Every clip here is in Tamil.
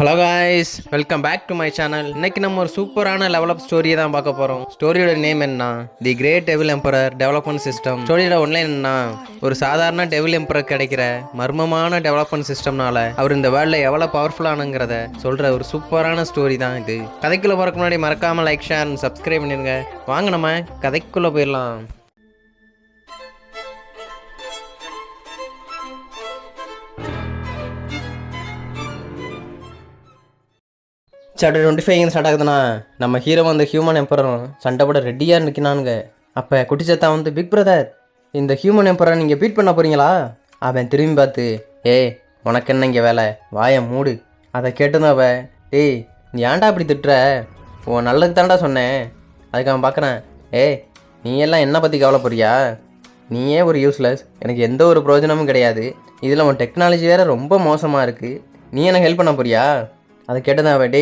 Hello guys, welcome back to my channel. இன்னைக்கு நம்ம ஒரு சூப்பரான லெவலப் ஸ்டோரியை தான் பார்க்க போகிறோம். ஸ்டோரியோட நேம் என்ன? The great devil emperor development system. ஸ்டோரியோட ஒன்லைன் என்ன? ஒரு சாதாரண டெவில் எம்பரர் கிடைக்கிற மர்மமான டெவலப்மெண்ட் சிஸ்டம்னால அவர் இந்த வேர்ல்டில் எவ்வளோ பவர்ஃபுல்லானுங்கிறத சொல்கிற ஒரு சூப்பரான ஸ்டோரி தான் இது. கதைக்குள்ளே போகிறக்கு முன்னாடி மறக்காமல் லைக், ஷேர், சப்ஸ்கிரைப் பண்ணிடுங்க. வாங்க நம்ம கதைக்குள்ளே போயிடலாம். சாப்டர் 25 ஸ்டார்ட் ஆகுதுண்ணா. நம்ம ஹீரோ வந்து ஹியூமன் எம்பரரும் சண்டை போட ரெடியாக நிற்கினானுங்க. அப்போ குட்டிச்சத்தா வந்து, பிக் பிரதர், இந்த ஹியூமன் எம்பரரை நீங்கள் பீட் பண்ண போகிறீங்களா? அவன் திரும்பி பார்த்து, உனக்கு என்ன இங்கே வேலை, வாயை மூடு. அதை கேட்டுதான் அவன், நீ ஏன்டா அப்படி திட்டுற, உன் நல்லதுக்கு தான்டா சொன்னேன். அதுக்கு அவன் பார்க்குறேன், நீ எல்லாம் என்ன பற்றி கவலைப்படுறியா? நீயே ஒரு யூஸ்லெஸ், எனக்கு எந்த ஒரு பிரயோஜனமும் கிடையாது. இதில் உன் டெக்னாலஜி வேறு ரொம்ப மோசமாக இருக்குது. நீ எனக்கு ஹெல்ப் பண்ண போறியா? அதை கேட்டதான் அவன்,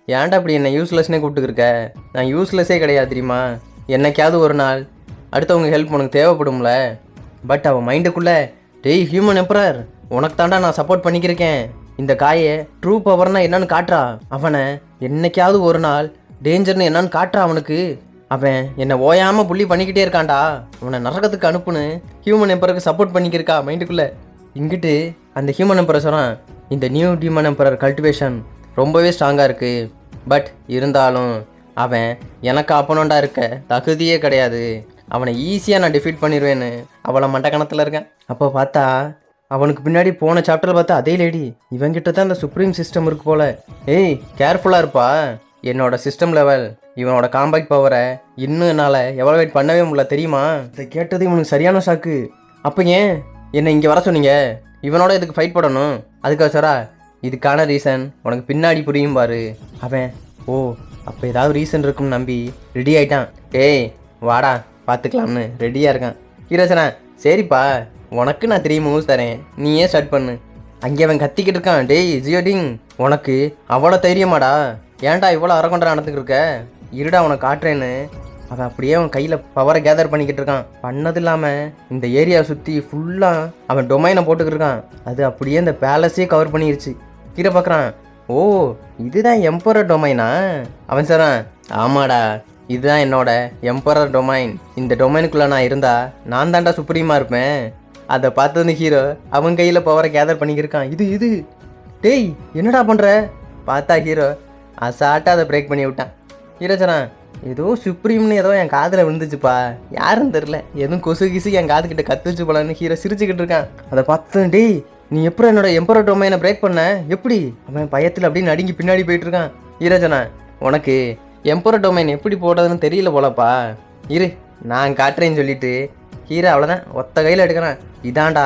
ஏன்டா அப்படி என்னை யூஸ்லெஸ்னே கூப்பிட்டுருக்க? நான் யூஸ்லெஸ்ஸே கிடையாது தெரியுமா. என்னைக்காவது ஒரு நாள் அடுத்தவங்க ஹெல்ப் உனக்கு தேவைப்படும்ல. பட் அவன் மைண்டுக்குள்ளே, ஹியூமன் எம்பரர், உனக்கு தாண்டா நான் சப்போர்ட் பண்ணிக்கிருக்கேன். இந்த காயை ட்ரூ பவர்னா என்னன்னு காட்டுறா. அவனை என்னைக்காவது ஒரு நாள் டேஞ்சர்னு என்னன்னு காட்டுறா அவனுக்கு. அவன் என்னை ஓயாமல் புள்ளி பண்ணிக்கிட்டே இருக்கான்டா. அவனை நரகத்துக்கு அனுப்புன்னு ஹியூமன் எம்பரருக்கு சப்போர்ட் பண்ணிக்கிருக்கா மைண்டுக்குள்ளே. இங்கிட்டு அந்த ஹியூமன் எம்பரர் சொல்கிறான், இந்த நியூ ஹியூமன் எம்பரர் கல்டிவேஷன் ரொம்பவே ஸ்ட்ராங்காக இருக்குது. பட் இருந்தாலும் அவன் எனக்கு அப்பனோண்டா இருக்க தகுதியே கிடையாது. அவனை ஈஸியாக நான் டிஃபீட் பண்ணிடுவேன்னு அவளை மண்டக்கணத்தில் இருக்கேன். அப்போ பார்த்தா அவனுக்கு பின்னாடி போன சாப்டரில் பார்த்தா அதே லேடி இவங்கிட்ட தான் இந்த சுப்ரீம் சிஸ்டம் இருக்கு போல. கேர்ஃபுல்லாக இருப்பா. என்னோட சிஸ்டம் லெவல், இவனோட காம்பேக்ட் பவரை இன்னும் என்னால் எவாலுவேட் பண்ணவே முடியல தெரியுமா. இதை கேட்டது இவனுக்கு சரியான ஷாக்கு. அப்போ ஏன் என்னை இங்கே வர சொன்னீங்க? இவனோட இதுக்கு ஃபைட் பண்ணணும். அதுக்காக சாரா, இதுக்கான ரீசன் உனக்கு பின்னாடி புரியும் பாரு. அவன், அப்போ ஏதாவது ரீசன் இருக்குன்னு நம்பி ரெடி ஆகிட்டான். வாடா பார்த்துக்கலாம்னு ரெடியாக இருக்கான். ஹீரோசனா, சரிப்பா, உனக்கு நான் 3 மூவ்ஸ் தரேன், நீயே ஸ்டார்ட் பண்ணு. அங்கே அவன் கத்திக்கிட்டு இருக்கான், ஜியோடிங், உனக்கு அவ்வளோ தைரியமாடா? ஏன்டா இவ்வளோ அரகொண்டா நடந்துக்கிட்டு இருக்க? இருடா உனக்கு காட்டுறேன்னு அவன் அப்படியே அவன் கையில் பவரை கேதர் பண்ணிக்கிட்டு இருக்கான். பண்ணது இல்லாமல் இந்த ஏரியாவை சுற்றி ஃபுல்லாக அவன் டொமைனை போட்டுக்கிட்டு இருக்கான். அது அப்படியே இந்த பேலஸே கவர் பண்ணிருச்சு. கீழே பார்க்குறான், இதுதான் எம்பரர் டொமைனா? அவன் சொல்கிறான், ஆமாடா, இதுதான் என்னோட எம்பரர் டொமைன். இந்த டொமைனுக்குள்ளே நான் இருந்தா நான் தாண்டா சுப்ரீமாக இருப்பேன். அதை பார்த்து வந்து ஹீரோ அவன் கையில் பவரை கேதர் பண்ணிக்கிருக்கான். இது என்னடா பண்ணுற? பார்த்தா ஹீரோ அசால்ட்டாக அதை பிரேக் பண்ணி விட்டான். ஹீரோ சொன்னான், ஏதோ சுப்ரீம்னு ஏதோ என் காதில் விழுந்துச்சுப்பா, யாருன்னு தெரில, எதுவும் கொசு கிசு என் காதுகிட்ட கத்துச்சு போலான்னு ஹீரோ சிரிச்சுக்கிட்டு இருக்கான். அதை பார்த்து, நீ எப்படி என்னோட எம்பரர் டொமைனை பிரேக் பண்ண? எப்படி? அவன் பயத்தில் அப்படியே நடுங்கி பின்னாடி போயிட்டு இருக்கான். ஹீரோஜனா, உனக்கு எம்பரர் டொமைன் எப்படி போடுறதுன்னு தெரியல போலப்பா, இரு நான் காட்டுறேன்னு சொல்லிட்டு ஹீரோ அவ்வளோதான் ஒத்த கையில் எடுக்கிறான். இதாண்டா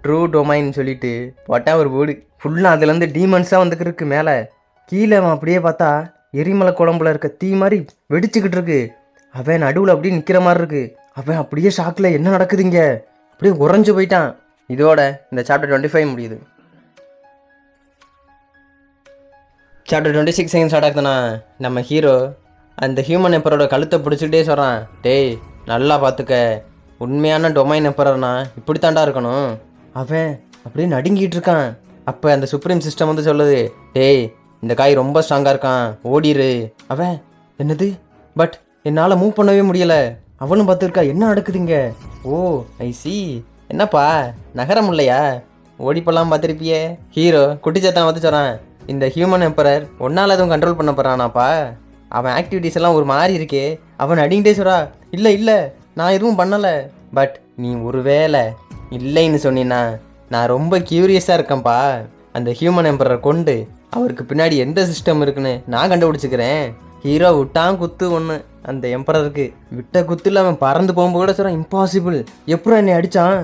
ட்ரூ டொமைன்னு சொல்லிட்டு போட்டால் ஒரு போர்டு ஃபுல்லாக அதுலேருந்து டீமன்ஸாக வந்துக்கிட்டு இருக்கு. மேலே கீழே அவன் அப்படியே பார்த்தா எரிமலை குழம்புல இருக்க தீ மாதிரி வெடிச்சுக்கிட்டு இருக்கு. அவன் நடுவில் அப்படியே நிற்கிற மாதிரி இருக்கு. அவன் அப்படியே ஷாக்கில் என்ன நடக்குதுங்க, அப்படியே உறைஞ்சு போயிட்டான். இதோட இந்த சாப்டர் 25 முடியுது. சாப்டர் 26 ஸ்டார்ட் ஆகுதுண்ணா. நம்ம ஹீரோ அந்த ஹியூமன் எம்பரோட கழுத்தை பிடிச்சிக்கிட்டே சொல்கிறான், நல்லா பார்த்துக்க, உண்மையான டொமைன் எம்பரர்னா இப்படி தாண்டா இருக்கணும். அவன் அப்படியே நடுங்கிட்டு இருக்கான். அப்போ அந்த சுப்ரீம் சிஸ்டம் வந்து சொல்லுது, இந்த காய் ரொம்ப ஸ்ட்ராங்காக இருக்கான், ஓடிரு. அவன், என்னது? பட் என்னால் மூவ் பண்ணவே முடியலை. அவனும் பார்த்துருக்கா, என்ன நடக்குதுங்க? ஐ சி, என்னப்பா நகரம் இல்லையா? ஓடிப்பெல்லாம் பார்த்துருப்பியே. ஹீரோ குட்டிச்சத்தான் வந்து சொல்கிறான், இந்த ஹியூமன் எம்பரர் ஒன்னால் எதுவும் கண்ட்ரோல் பண்ண போகிறானாப்பா, அவன் ஆக்டிவிட்டீஸ் எல்லாம் ஒரு மாதிரி இருக்கே. அவன் அடிங்கிட்டே சொல்கிறா, இல்லை நான் எதுவும் பண்ணலை. பட் நீ ஒரு வேளை இல்லைன்னு சொன்னீன்னா நான் ரொம்ப க்யூரியஸாக இருக்கேன்ப்பா. அந்த ஹியூமன் எம்பரர் கொண்டு அவருக்கு பின்னாடி எந்த சிஸ்டம் இருக்குன்னு நான் கண்டுபிடிச்சிக்கிறேன். ஹீரோ விட்டான் குத்து ஒன்று அந்த எம்பரருக்கு. விட்ட குத்துல அவன் பறந்து போகும்போது கூட சொல்கிறான், இம்பாசிபிள், எப்பறம் என்னை அடித்தான்?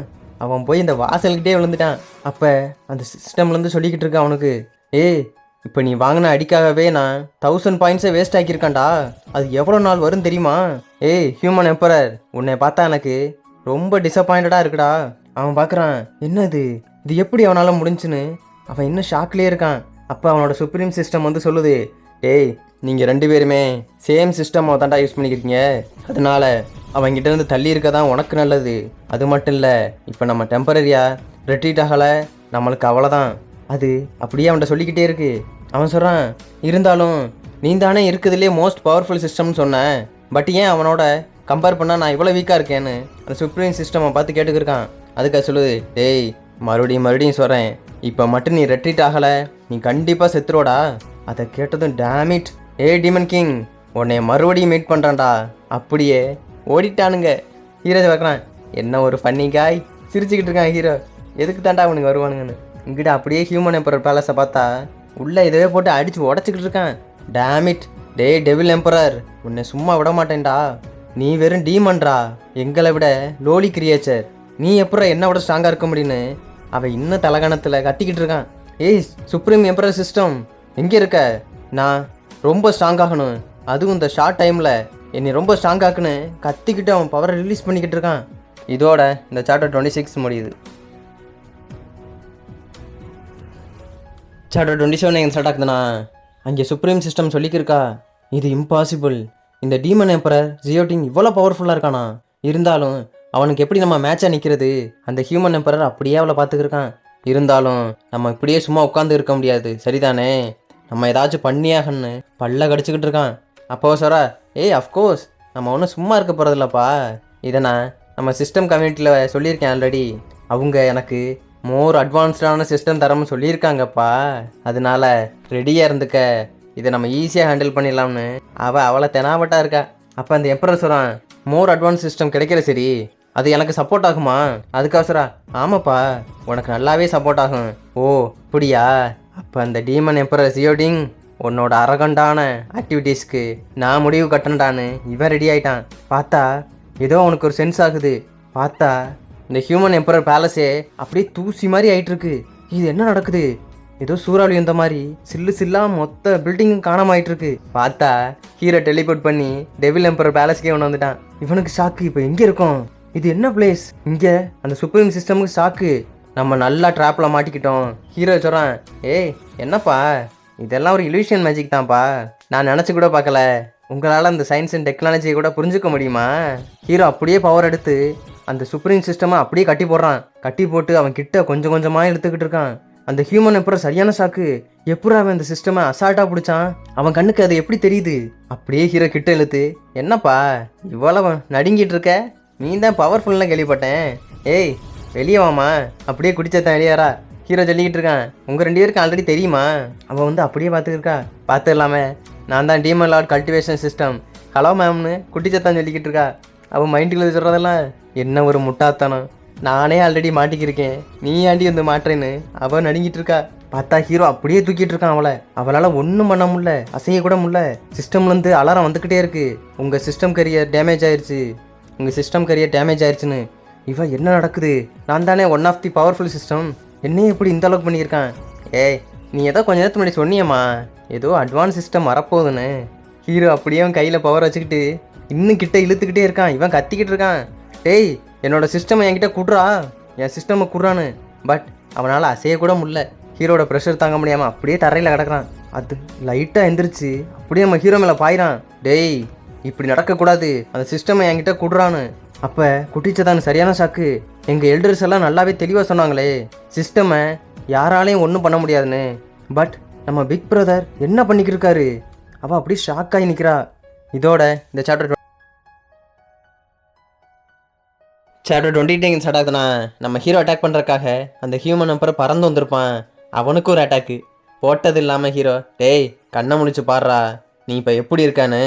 அவன் போய் இந்த வாசல்கிட்டே விழுந்துட்டான். அப்போ அந்த சிஸ்டம்லேருந்து சொல்லிக்கிட்டு இருக்கான் அவனுக்கு, இப்போ நீ வாங்கின அடிக்காகவே நான் 1000 பாயிண்ட்ஸை வேஸ்ட் ஆக்கியிருக்கான்டா. அது எவ்வளோ நாள் வரும் தெரியுமா? ஹியூமன் எம்பரர், உன்னை பார்த்தா எனக்கு ரொம்ப டிசப்பாயிண்டடாக இருக்குடா. அவன் பார்க்குறான், என்னது இது எப்படி அவனால் முடிஞ்சுன்னு அவன் இன்னும் ஷாக்லேயே இருக்கான். அப்போ அவனோட சுப்ரீம் சிஸ்டம் வந்து சொல்லுது, நீங்கள் 2 பேருமே சேம் சிஸ்டம் தாண்டா யூஸ் பண்ணிக்கிறீங்க, அதனால அவங்ககிட்ட இருந்து தள்ளி இருக்க தான் உனக்கு நல்லது. அது மட்டும் இல்லை, இப்போ நம்ம டெம்பரரியாக ரெட்ரீட் ஆகலை, நம்மளுக்கு அவ்வளோதான். அது அப்படியே அவன்கிட்ட சொல்லிக்கிட்டே இருக்கு. அவன் சொல்கிறான், இருந்தாலும் நீ தானே இருக்குதுலேயே மோஸ்ட் பவர்ஃபுல் சிஸ்டம்னு சொன்னேன், பட் ஏன் அவனோட கம்பேர் பண்ணால் நான் இவ்வளோ வீக்காக இருக்கேன்னு அந்த சுப்ரீம் சிஸ்டம் பார்த்து கேட்டுக்கிருக்கான். அதுக்காக சொல்லுது, டேய் மறுபடியும் சொல்கிறேன், இப்போ மட்டும் நீ ரெட்ரீட் ஆகலை, நீ கண்டிப்பாக செத்துருவோடா. அதை கேட்டதும் டேமிட், டீமன் கிங் உன்னை மறுபடியும் மீட் பண்ணுறான்டா. அப்படியே ஓடிட்டானுங்க. ஹீரோ பார்க்குறான், என்ன ஒரு ஃபன்னி காய், சிரிச்சுக்கிட்டு இருக்கான் ஹீரோ. எதுக்கு தாண்டா அவனுக்கு வருவானுங்கன்னு. இங்கிட்ட அப்படியே ஹியூமன் எம்பரர் பேலஸை பார்த்தா உள்ளே இதவே போட்டு அடித்து உடச்சிக்கிட்டு இருக்கான். டேமிட், டெவில் எம்பரர் உன்னை சும்மா விட மாட்டேன்டா. நீ வெறும் டீமன்டா, எங்களை விட லோலி கிரியேச்சர். நீ எப்பறம் என்ன விட ஸ்ட்ராங்காக இருக்க முடியும்னு அவன் இன்னும் தலகணத்தில் கத்திக்கிட்டு இருக்கான். ஏய் சுப்ரீம் எம்பரர் சிஸ்டம் எங்கே இருக்க? நான் ரொம்ப ஸ்ட்ராங்காகணும், அதுவும் இந்த ஷார்ட் டைமில் என்னை ரொம்ப ஸ்ட்ராங்காக்குன்னு கத்திக்கிட்டு அவன் பவரை ரிலீஸ் பண்ணிக்கிட்டு இருக்கான். இதோட இந்த சாப்டர் 26 முடியுது. சாப்டர் 27 எங்கே ஸ்டார்ட் ஆகுதுன்னா, அங்கே சுப்ரீம் சிஸ்டம் சொல்லிக்கிருக்கா, இது இம்பாசிபிள், இந்த டீமன் எம்பரர் ஜியோடிங் இவ்வளோ பவர்ஃபுல்லாக இருக்கானா, இருந்தாலும் அவனுக்கு எப்படி நம்ம மேட்சாக நிற்கிறது? அந்த ஹியூமன் எம்பரர் அப்படியே அவளை பார்த்துக்கிருக்கான். இருந்தாலும் நம்ம இப்படியே சும்மா உட்காந்து இருக்க முடியாது, சரிதானே? நம்ம ஏதாச்சும் பண்ணியாகன்னு பல்ல கடிச்சிக்கிட்டு இருக்கான். அப்போ சொல்கிறா, அஃப்கோர்ஸ் நம்ம ஒன்றும் சும்மா இருக்க போகிறதில்லப்பா, இதை நான் நம்ம சிஸ்டம் கம்யூனிட்டியில் சொல்லியிருக்கேன் ஆல்ரெடி. அவங்க எனக்கு மோர் அட்வான்ஸ்டான சிஸ்டம் தரம்னு சொல்லியிருக்காங்கப்பா, அதனால ரெடியாக இருந்துக்க, இதை நம்ம ஈஸியாக ஹேண்டில் பண்ணிடலாம்னு அவளை தெனாவட்டா இருக்கா. அப்போ அந்த எம்பரர் சொல்கிறான், மோர் அட்வான்ஸ் சிஸ்டம் கிடைக்கிற சரி, அது எனக்கு சப்போர்ட் ஆகுமா? அதுக்காக சொல்கிறா, ஆமாப்பா உனக்கு நல்லாவே சப்போர்ட் ஆகும். ஓ அப்படியா? அப்போ அந்த டீமன் எம்பரர் ஜியோடிங் உன்னோட அரகண்டான ஆக்டிவிட்டீஸ்க்கு நான் முடிவு கட்டண்டான்னு இவன் ரெடி ஆகிட்டான். பார்த்தா ஏதோ அவனுக்கு ஒரு சென்ஸ் ஆகுது. பார்த்தா இந்த ஹியூமன் எம்பரர் பேலஸே அப்படியே தூசி மாதிரி ஆகிட்டுருக்கு. இது என்ன நடக்குது? ஏதோ சூறாவளி வந்த மாதிரி சில்லாக மொத்த பில்டிங்கும் காணாம ஆகிட்டுருக்கு. பார்த்தா ஹீரோ டெலிபோர்ட் பண்ணி டெவில் எம்பரர் பேலஸ்க்கே ஒன்று வந்துட்டான். இவனுக்கு ஷாக்கு, இப்போ எங்கே இருக்கும்? இது என்ன பிளேஸ்? இங்கே அந்த சுப்ரீம் சிஸ்டமுக்கு ஷாக்கு, நம்ம நல்லா ட்ராப்பில் மாட்டிக்கிட்டோம். ஹீரோ சொல்கிறான், என்னப்பா இதெல்லாம் ஒரு இல்யூஷன் மேஜிக் தான்ப்பா, நான் நினச்சி கூட பார்க்கல, உங்களால் அந்த சயின்ஸ் அண்ட் டெக்னாலஜியை கூட புரிஞ்சுக்க முடியுமா? ஹீரோ அப்படியே பவர் எடுத்து அந்த சுப்ரீம் சிஸ்டமை அப்படியே கட்டி போடுறான். கட்டி போட்டு அவன் கிட்ட கொஞ்சம் கொஞ்சமாக எடுத்துக்கிட்டு இருக்கான். அந்த ஹியூமன் எம்பரர் சரியான ஷாக்கு. எப்படி அவன் அந்த சிஸ்டமை அசால்ட்டாக பிடிச்சான்? அவன் கண்ணுக்கு அது எப்படி தெரியுது? அப்படியே ஹீரோ கிட்ட இழுத்து, என்னப்பா இவ்வளவு நடுங்கிட்டு இருக்க? நீ தான் பவர்ஃபுல்னு கேள்விப்பட்டேன், வெளியே வாமா. அப்படியே குடிச்சதான் வெளியாரா. ஹீரோ சொல்லிக்கிட்டு இருக்கான், உங்கள் 2 பேருக்கு ஆல்ரெடி தெரியுமா? அவன் அப்படியே பார்த்துக்கிருக்கா. பார்த்து இல்லாமல் நான் தான் demon lord cultivation system, hello மேம்னு குட்டிச்சத்தான் சொல்லிக்கிட்டு இருக்கா. அவன் மைண்டுக்குள்ள சொல்கிறதெல்லாம் என்ன ஒரு முட்டாத்தனம், நானே ஆல்ரெடி மாட்டிக்கிருக்கேன், நீ ஆண்டி வந்து மாட்டுறேன்னு அவன் நடுங்கிட்டு இருக்கா. பார்த்தா ஹீரோ அப்படியே தூக்கிட்டு இருக்கான் அவளை. அவளால் ஒன்றும் பண்ண முடியல, அசைய கூட முடியல. சிஸ்டம்லேருந்து அலாரம் வந்துக்கிட்டே இருக்கு, உங்கள் சிஸ்டம் கரியர் டேமேஜ் ஆயிடுச்சு, உங்கள் சிஸ்டம் கரியர் டேமேஜ் ஆயிடுச்சுன்னு. இவன் என்ன நடக்குது? நான் தானே one of the powerful system, என்னையும் எப்படி இந்த அளவுக்கு பண்ணியிருக்கான்? நீ ஏதோ கொஞ்ச நேரத்துக்கு முன்னாடி சொன்னியம்மா ஏதோ அட்வான்ஸ் சிஸ்டம் வரப்போகுதுன்னு. ஹீரோ அப்படியே அவன் கையில் பவர் வச்சுக்கிட்டு இன்னும் கிட்ட இழுத்துக்கிட்டே இருக்கான். இவன் கத்திக்கிட்டு இருக்கான், என்னோட சிஸ்டம் என்கிட்ட குடுறா, என் சிஸ்டமை குடுறான்னு. பட் அவனால் அசையக்கூட முடியல. ஹீரோட ப்ரெஷர் தாங்க முடியாமல் அப்படியே தரையில் கிடக்குறான். அது லைட்டாக எந்திரிச்சு அப்படியே நம்ம ஹீரோ மேலே பாயிறான். இப்படி நடக்கக்கூடாது, அந்த சிஸ்டமை என்கிட்ட குடுறான்னு. அப்போ குட்டிச்சதான் சரியான ஷாக்கு. எங்கள் எல்டர்ஸ் எல்லாம் நல்லாவே தெளிவாக சொன்னாங்களே, சிஸ்டமை யாராலையும் ஒன்றும் பண்ண முடியாதுன்னு. பட் நம்ம பிக் பிரதர் என்ன பண்ணிக்கிட்டு இருக்காரு? அவள் அப்படி ஷாக்காகி நிற்கிறா. இதோட இந்த சாப்டர் 28 ஸ்டார்ட் ஆகுதுன்னா, நம்ம ஹீரோ அட்டாக் பண்ணுறக்காக அந்த ஹியூமன் எம்பரர் பறந்து வந்திருப்பான். அவனுக்கு ஒரு அட்டாக்கு போட்டது இல்லாமல் ஹீரோ, கண்ணை முடிச்சு பாடுறா, நீ இப்போ எப்படி இருக்கான்னு.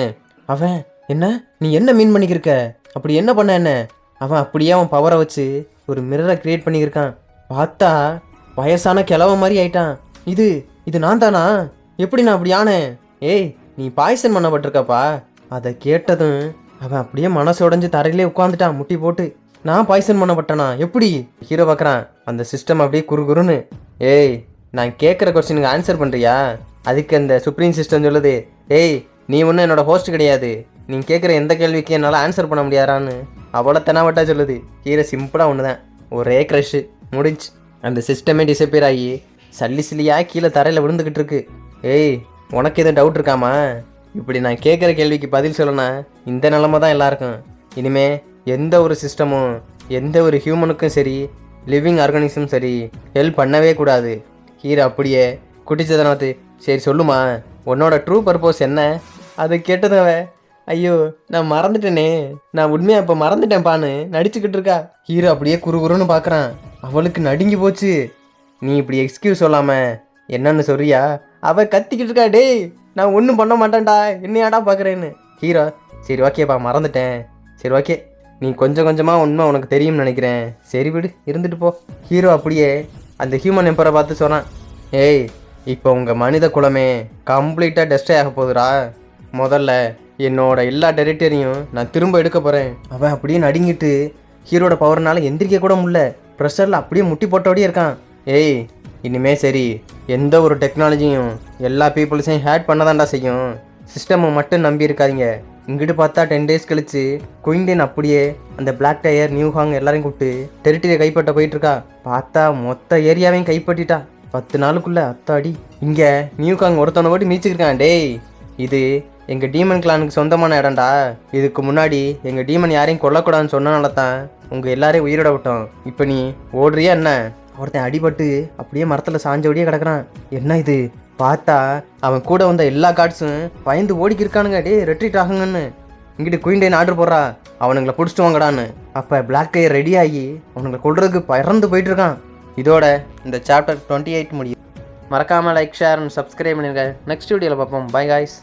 அவன், என்ன நீ என்ன மீன் பண்ணிக்கிருக்க? அப்படி என்ன பண்ண என்ன? அவன் அப்படியே அவன் பவரை வச்சு ஒரு மிரரை கிரியேட் பண்ணியிருக்கான். பார்த்தா வயசான கிழவ மாதிரி ஆயிட்டான். இது நான் தானா? எப்படி நான் அப்படி ஆனேன்? நீ பாய்சன் பண்ணப்பட்டிருக்கப்பா. அதை கேட்டதும் அவன் அப்படியே மனசு உடஞ்சி தரையிலே உட்காந்துட்டான் முட்டி போட்டு. நான் பாய்சன் பண்ணப்பட்டனா எப்படி? ஹீரோ பார்க்குறான் அந்த சிஸ்டம் அப்படியே குறுகுறுன்னு. நான் கேட்குற கொஸ்டினுக்கு ஆன்சர் பண்ணுறியா? அதுக்கு அந்த சுப்ரீம் சிஸ்டம் சொல்லுது, நீ ஒன்றும் என்னோட ஹோஸ்ட் கிடையாது, நீ கேட்குற எந்த கேள்விக்கு என்னால் ஆன்சர் பண்ண முடியாதான்னு அவ்வளோ தெனாவட்டா சொல்லுது. ஹீரோ சிம்பிளாக ஒன்று தான், ஒரே க்ரஷ்ஷு முடிஞ்சு. அந்த சிஸ்டமே டிசப்பியர் ஆகி சல்லியாக கீழே தரையில் விழுந்துக்கிட்டு இருக்கு. உனக்கு எதுவும் டவுட் இருக்காமா? இப்படி நான் கேட்குற கேள்விக்கு பதில் சொல்லனா இந்த நிலமை தான் எல்லாருக்கும். இனிமே எந்த ஒரு சிஸ்டமும் எந்த ஒரு ஹியூமனுக்கும் சரி, லிவிங் ஆர்கானிசமும் சரி, ஹெல்ப் பண்ணவே கூடாது. ஹீரோ அப்படியே குட்டிச்சதனாத்து சரி சொல்லுமா, உன்னோட ட்ரூ பர்பஸ் என்ன? அதை கேட்டதவ, ஐயோ நான் மறந்துட்டேனே, நான் உண்மையாக இப்போ மறந்துட்டேன்ப்பான்னு நடிச்சுக்கிட்டு இருக்கா. ஹீரோ அப்படியே குறுகுறுன்னு பார்க்குறான். அவளுக்கு நடுங்கி போச்சு. நீ இப்படி எக்ஸ்கியூஸ் சொல்லாம என்னன்னு சொல்றியா? அவள் கத்திக்கிட்டு இருக்கா, டேய் நான் ஒன்றும் பண்ண மாட்டேன்டா, என்னையாடா பார்க்குறேன்னு. ஹீரோ, சரி ஓகேப்பா மறந்துட்டேன், சரி ஓகே, நீ கொஞ்சம் கொஞ்சமாக உண்மை உனக்கு தெரியும்னு நினைக்கிறேன், சரி விடு இருந்துட்டு போ. ஹீரோ அப்படியே அந்த ஹியூமன் எம்பரை பார்த்து சொன்னான், ஏய் இப்போ உங்கள் மனித குலமே கம்ப்ளீட்டாக டெஸ்ட்ரே ஆக போகுதுடா. முதல்ல என்னோட எல்லா டெரிட்டரியும் நான் திரும்ப எடுக்க போகிறேன். அவன் அப்படியே நடுங்கிட்டு ஹீரோட பவர்னால எந்திரிக்க கூட முடியல. ப்ரெஷரில் அப்படியே முட்டி போட்டோடயே இருக்கான். ஏய் இனிமே சரி, எந்த ஒரு டெக்னாலஜியும் எல்லா பீப்புள்ஸையும் ஹேட் பண்ணதாண்டா செய்யும். சிஸ்டமை மட்டும் நம்பி இருக்காதீங்க. இங்கிட்டு பார்த்தா 10 days கழிச்சு குயின்டேன் அப்படியே அந்த பிளாக் டயர் நியூஹாங் எல்லாரையும் கூப்பிட்டு டெரிட்டரியை கைப்பற்ற போயிட்டுருக்கா. பார்த்தா மொத்த ஏரியாவையும் கைப்பற்றிட்டா 10 நாளுக்குள்ள. அத்தாடி, இங்கே நியூஹாங் ஒருத்தவனை போட்டு மீச்சிருக்கான். டேய் இது எங்கள் டீமன் கிளானுக்கு சொந்தமான இடம்டா. இதுக்கு முன்னாடி எங்கள் டீமன் யாரையும் கொல்லக்கூடாதுன்னு சொன்னனால தான் உங்கள் எல்லாரையும் உயிரோட விட்டோம். இப்போ நீ ஓடுறியா என்ன? ஒருத்தன் அடிபட்டு அப்படியே மரத்தில் சாஞ்சபடியே கிடக்குறான். என்ன இது? பார்த்தா அவன் கூட வந்த எல்லா கார்ட்ஸும் பயந்து ஓடிக்கிருக்கானுங்க. டே ரெட்ரீட் ஆகுங்கன்னு. இங்கிட்டு குயின்டேன் ஆர்டர் போடுறா, அவனுங்களை பிடிச்சிட்டு வாங்கடான்னு. அப்போ பிளாக் டயர் ரெடி ஆகி அவனுங்களை கொள்றதுக்கு பறந்து போயிட்டு இருக்கான். இதோட இந்த சாப்டர் 28 முடியும். மறக்காமல் லைக், ஷேர் அண்ட் சப்ஸ்கிரைப் பண்ணிருங்க. நெக்ஸ்ட் வீடியோவில் பார்ப்போம். By guys.